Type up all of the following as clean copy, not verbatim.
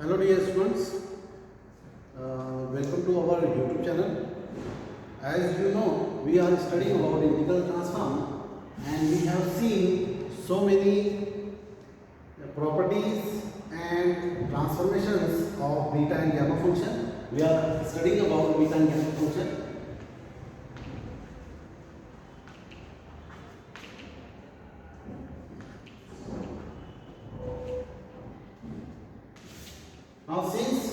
Hello dear students, welcome to our YouTube channel. As you know, we are studying about integral transform and we have seen so many properties and transformations of beta and gamma function. We are studying about beta and gamma function. Now since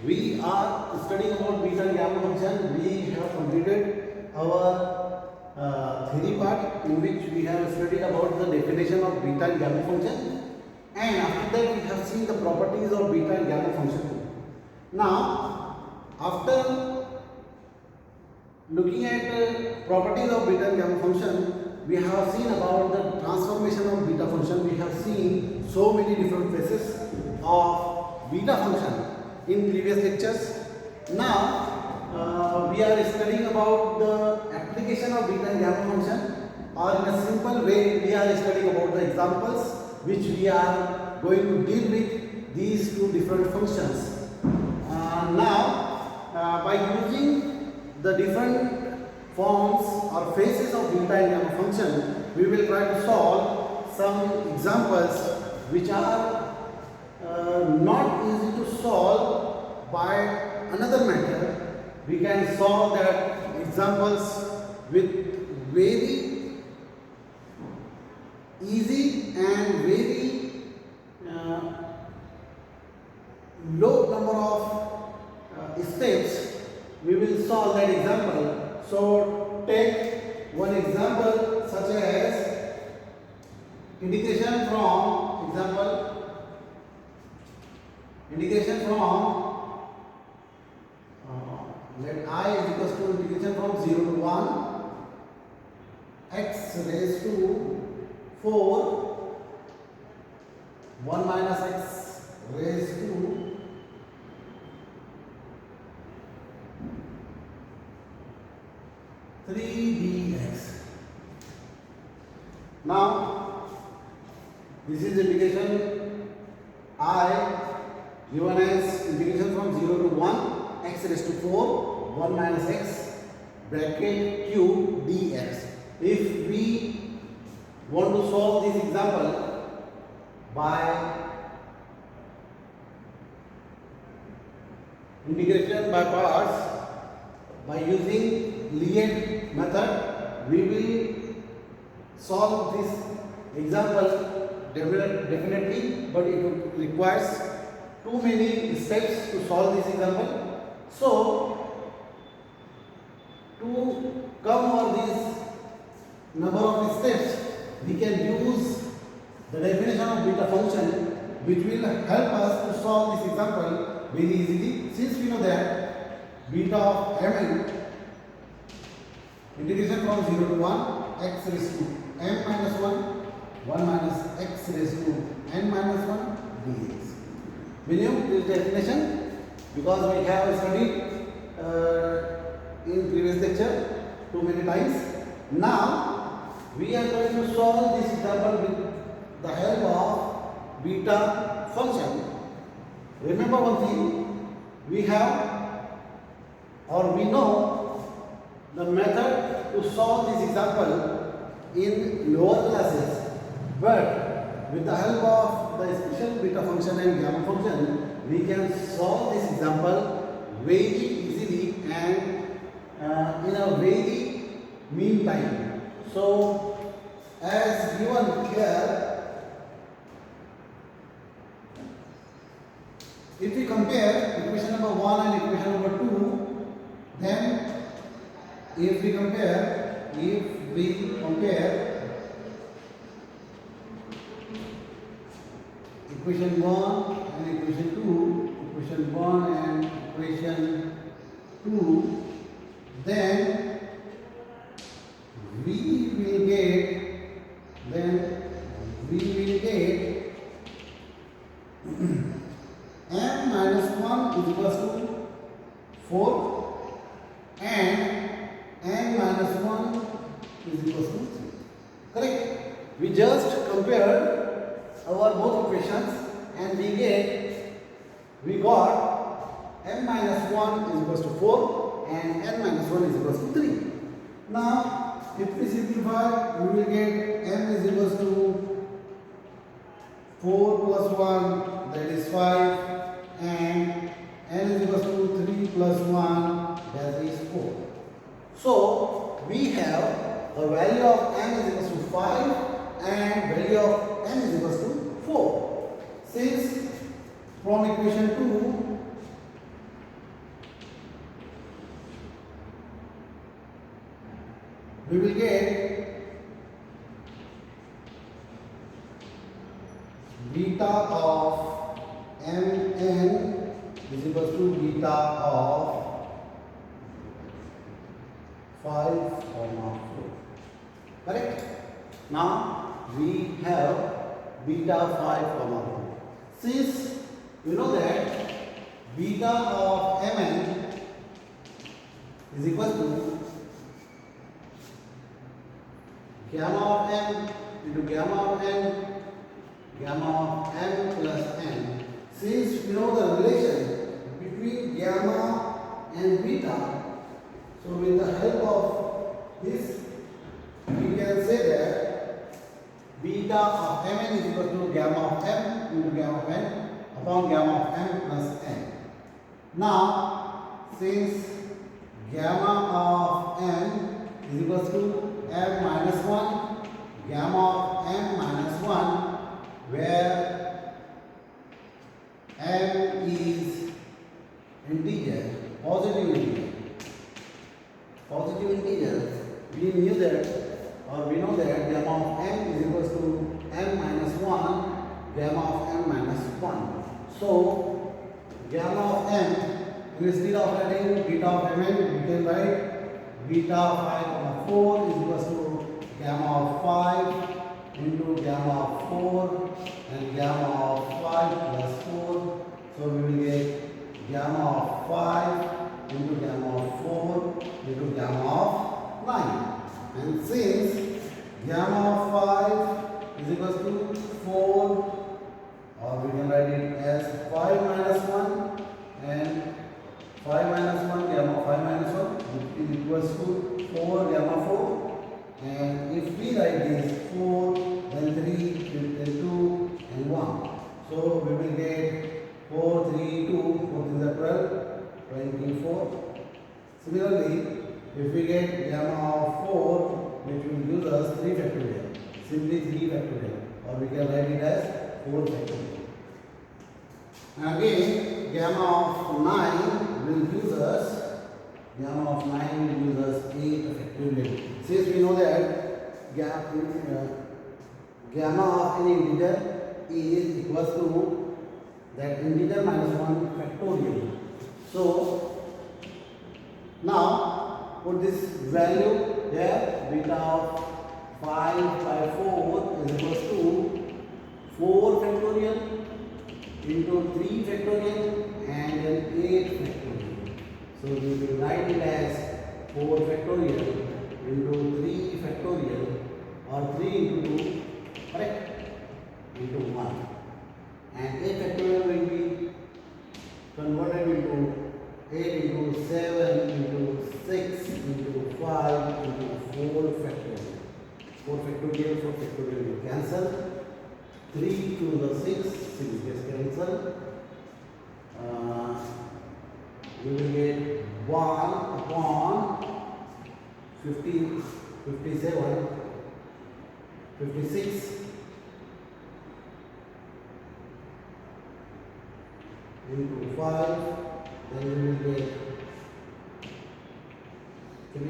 we are studying about beta and gamma function, we have completed our theory part in which we have studied about the definition of beta and gamma function, and after that we have seen the properties of beta and gamma function. Now, after looking at properties of beta and gamma function, we have seen about the transformation of beta function. We have seen so many different phases of beta function in previous lectures. Now, we are studying about the application of beta and gamma function, or in a simple way, we are studying about the examples which we are going to deal with these two different functions. By using the different forms or phases of beta and gamma function, we will try to solve some examples which are not easy to solve by another method. We can solve that examples with very easy and very low number of steps. We will solve that example. So take one example such as integration from let I is equals to integration from 0 to 1 x raised to 4 1 minus x raised to 3 dx. Now, this is integration I given as integration from 0 to 1 x raised to 4 1 minus x bracket cube dx. If we want to solve this example by integration by parts by using Lie method, we will solve this example definitely, but it requires too many steps to solve this example. So, to come over this number of steps, we can use the definition of beta function, which will help us to solve this example very easily, since we know that beta of mn integration from 0 to 1 x raised to m minus 1 1 minus x raised to n minus 1 dx. We knew this definition because we have studied in previous lecture too many times. Now we are going to solve this example with the help of beta function. Remember one thing, we have or we know the method to solve this example in lower classes, but with the help of the special beta function and gamma function, we can solve this example very easily and in a very mean time. So, as given here, if we compare equation number 1 and equation number 2, then if we compare equation 1 and equation 2, then we will get m minus 1 is equals to 4 and n minus 1 is equal to 3. Correct? We just compared our both equations and we got m minus 1 is equal to 4 and n minus 1 is equal to 3. Now, if we simplify, we will get m is equal to 4 plus 1, that is 5, and n is equal to 3 plus 1, that is 4. So, we have the value of m is equal to 5 and value of n is equal to 4. Since from equation 2, we will get beta of mn is equal to beta of 5 comma 4. Correct? Now we have beta 5 comma 4. Since you know that beta of mn is equal to gamma of m into gamma of m plus n. Since we know the relation between gamma and beta, so with the help of this, we can say that beta of mn is equal to gamma of m into gamma of n upon gamma of m plus n. Now, since gamma of m is equal to m minus 1, gamma of m minus 1, where m is integer, positive integer. Positive integers, we knew that, or we know that gamma of m is equal to m minus 1, gamma of m minus 1. So, gamma of m, instead of writing beta of mn, we can write beta 5 4 is equal to gamma of 5 into gamma of 4 and gamma of 5 plus 4. So, we will get gamma of 5 into gamma of 4 into gamma of 9. And since gamma of 5 is equal to 4, or we can write it as 5 minus 1 and 5 minus 1 gamma of 5 minus 1 which is equals to 4 gamma 4, and if we write this 4 then 3 then 2 and 1, so we will get 4 3 2 4 is 12 24. Similarly, if we get gamma of 4, which will give us 3 factorial, simply 3 factorial, or we can write it as 4 factorial. And again, gamma of 9 will give us, gamma of 9 will give us 8 factorial. Since we know that gamma of any integer is equal to that integer minus 1 factorial. So, now put this value here, beta of 5 by 4 is equal to 4 factorial into 3 factorial and then 8 factorial. So we will write it as 4 factorial into 3 factorial, or 3 into 2, correct, into 1. And 8 factorial will be converted into 8 into 7 into 6 into 5 into 4 factorial. 4 factorial, 4 factorial will cancel. 3 to the 6 gets cancelled. We will get 1 upon 50, 57, 56 into 5, then we will get 3,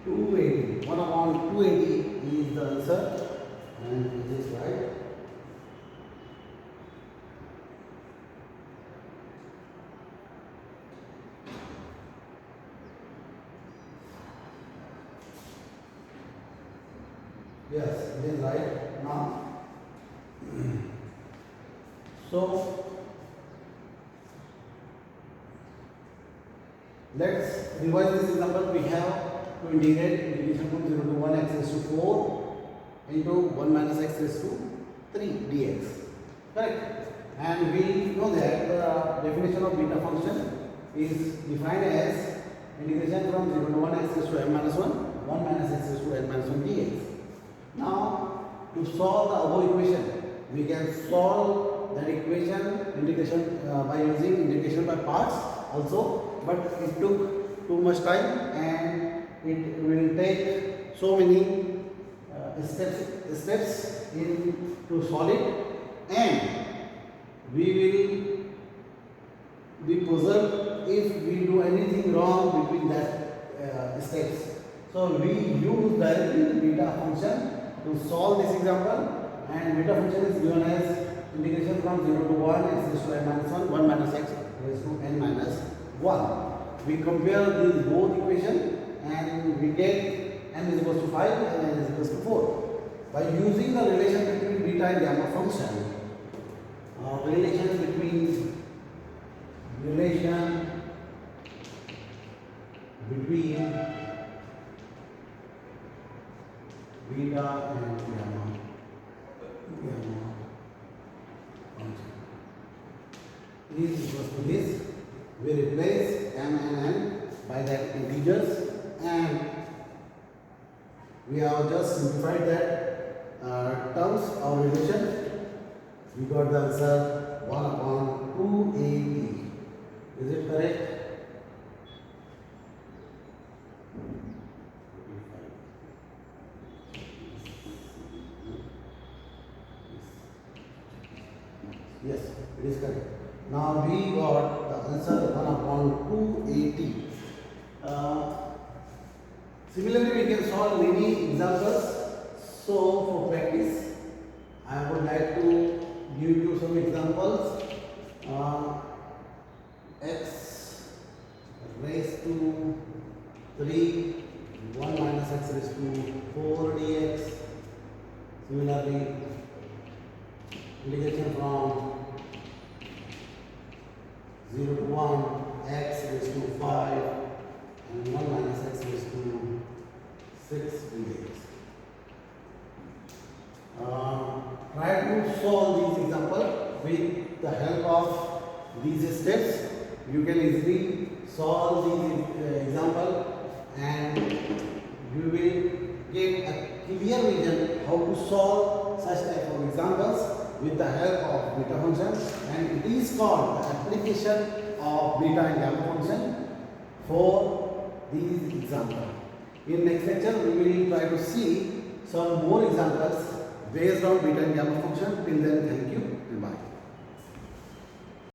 280. 1 upon 280 is the answer, and this is right. Yes, it is right now. So Let's revise this example. We have to integrate integration from 0 to 1 x raised to 4 into 1 minus x raised to 3 dx. Correct? And we know that the definition of beta function is defined as integration from 0 to 1 x raised to n minus 1, 1 minus x raised to n minus 1 dx. Now, to solve the above equation, we can solve that equation integration by using integration by parts also, but it took too much time and it will take so many steps in to solve it, and we will be puzzled if we do anything wrong between that steps. So we use directly beta function to solve this example, and beta function is given as integration from 0 to 1 x raised to n minus 1, 1 minus x raised to n minus 1. We compare these both equations and we get n is equals to 5 and n is equals to 4. By using the relation between beta and gamma function, relation between beta and gamma function is equals to this. We replace m and n by that integers, and we have just simplified that terms of relation. We got the answer 1 upon 2a. Is it correct? Yes, it is correct. Now we got the answer 1 upon 2at. Similarly, we can solve many examples. So for practice, I would like to give you some examples. X raised to 3, 1 minus x raised to 4 dx. Similarly, integration from 0 to 1 x raised to 5 and 1 minus x raised to 6 dx. Try to solve these examples with the help of these steps. You can easily solve these examples, and you will get a clear vision how to solve such type of examples with the help of beta function, and it is called the application of beta and gamma function for these examples. In next lecture, we will try to see some more examples based on beta and gamma function. Till then, thank you.